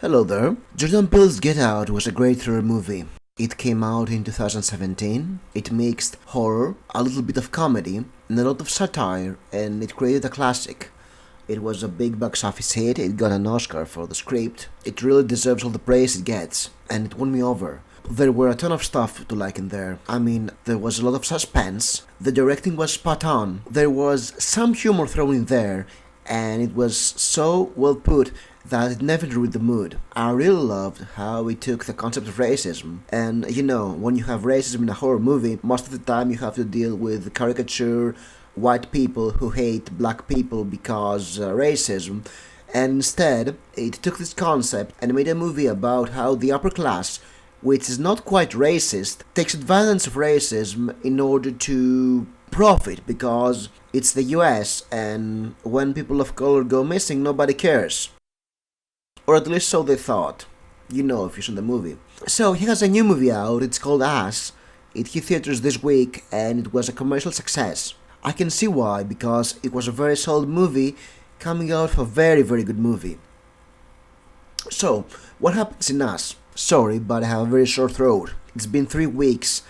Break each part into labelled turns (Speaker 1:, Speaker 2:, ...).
Speaker 1: Hello there. Jordan Peele's Get Out was a great thriller movie. It came out in 2017. It mixed horror, a little bit of comedy, and a lot of satire, and it created a classic. It was a big box office hit, it got an Oscar for the script. It really deserves all the praise it gets, and it won me over. There were a ton of stuff to like in there. There was a lot of suspense, the directing was spot on, there was some humor thrown in there, and it was so well put that it never ruined the mood. I really loved how it took the concept of racism, and when you have racism in a horror movie, most of the time you have to deal with caricature white people who hate black people because racism, and instead it took this concept and made a movie about how the upper class, which is not quite racist, takes advantage of racism in order to profit because it's the US and when people of color go missing nobody cares. Or at least so they thought. If you've seen the movie. So he has a new movie out, it's called Us. It hit theaters this week and it was a commercial success. I can see why, because it was a very solid movie coming out of a very very good movie. So, what happens in Us? Sorry, but I have a very sore throat. It's been 3 weeks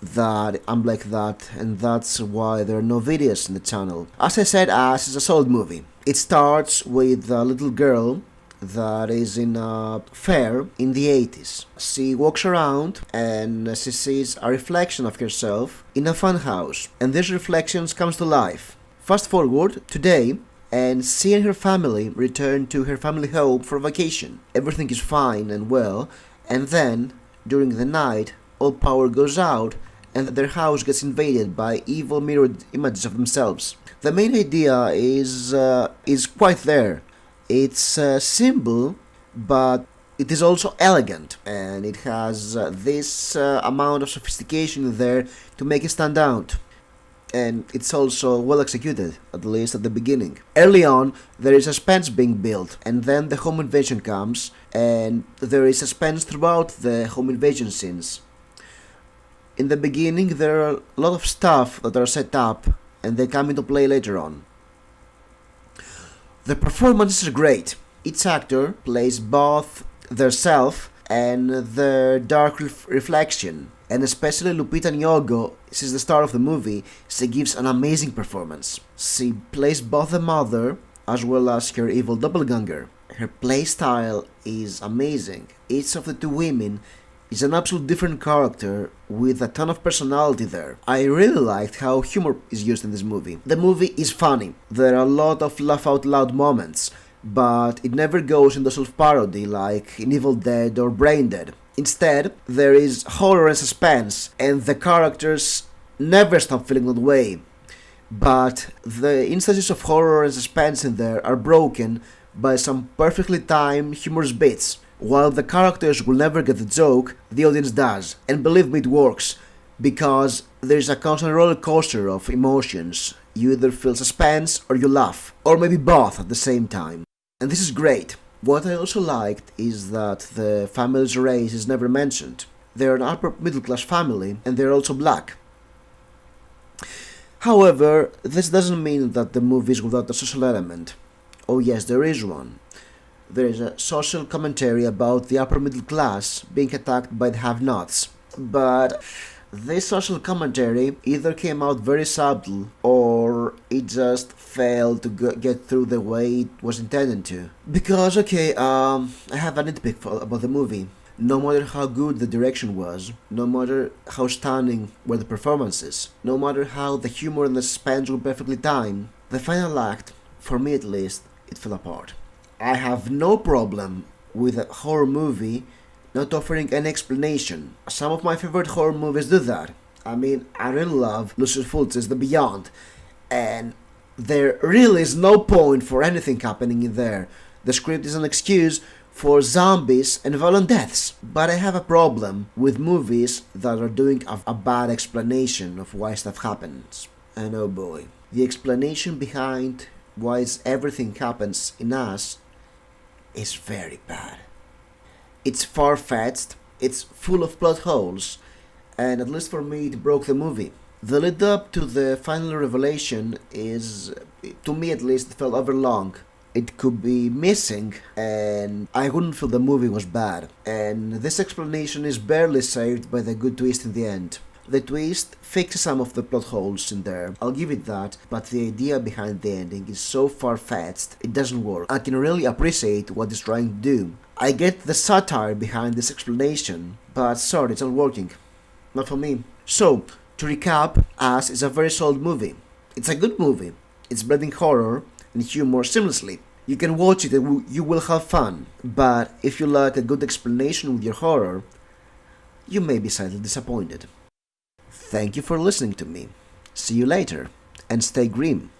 Speaker 1: that I'm like that, and that's why there are no videos in the channel. As I said, Us is a solid movie. It starts with a little girl that is in a fair in the 80s. She walks around and she sees a reflection of herself in a funhouse, and this reflection comes to life. Fast forward today, and she and her family return to her family home for vacation. Everything is fine and well, and then, during the night, all power goes out and their house gets invaded by evil mirrored images of themselves. The main idea is quite there. It's simple, but it is also elegant, and it has this amount of sophistication there to make it stand out. And it's also well executed, at least at the beginning. Early on, there is suspense being built, and then the home invasion comes, and there is suspense throughout the home invasion scenes. In the beginning, there are a lot of stuff that are set up, and they come into play later on. The performances are great. Each actor plays both their self and their dark reflection, and especially Lupita Nyong'o, she's the star of the movie, she gives an amazing performance. She plays both the mother as well as her evil doppelganger. Her play style is amazing. Each of the two women is an absolute different character with a ton of personality there. I really liked how humor is used in this movie. The movie is funny. There are a lot of laugh out loud moments, but it never goes into self-parody like in Evil Dead or Brain Dead. Instead, there is horror and suspense, and the characters never stop feeling that way. But the instances of horror and suspense in there are broken by some perfectly timed humorous bits. While the characters will never get the joke, the audience does. And believe me, it works, because there's a constant roller coaster of emotions. You either feel suspense or you laugh, or maybe both at the same time. And this is great. What I also liked is that the family's race is never mentioned. They're an upper middle class family, and they're also black. However, this doesn't mean that the movie is without a social element. Oh yes, there is one. There is a social commentary about the upper middle class being attacked by the have-nots. But this social commentary either came out very subtle or it just failed to get through the way it was intended to. Because, I have a nitpick about the movie. No matter how good the direction was, no matter how stunning were the performances, no matter how the humor and the suspense were perfectly timed, the final act, for me at least, it fell apart. I have no problem with a horror movie not offering any explanation. Some of my favorite horror movies do that. I really love Lucius Fulci's The Beyond, and there really is no point for anything happening in there. The script is an excuse for zombies and violent deaths. But I have a problem with movies that are doing a bad explanation of why stuff happens. And oh boy, the explanation behind why everything happens in Us is very bad. It's far-fetched, it's full of plot holes, and at least for me it broke the movie. The lead up to the final revelation is, to me at least, it felt overlong. it could be missing, and I wouldn't feel the movie was bad. And this explanation is barely saved by the good twist in the end. The twist fixes some of the plot holes in there, I'll give it that, but the idea behind the ending is so far-fetched, it doesn't work. I can really appreciate what it's trying to do. I get the satire behind this explanation, but sorry, it's not working. Not for me. So, to recap, Us is a very solid movie. It's a good movie. It's blending horror and humor seamlessly. You can watch it and you will have fun, but if you like a good explanation with your horror, you may be slightly disappointed. Thank you for listening to me. See you later, and stay grim.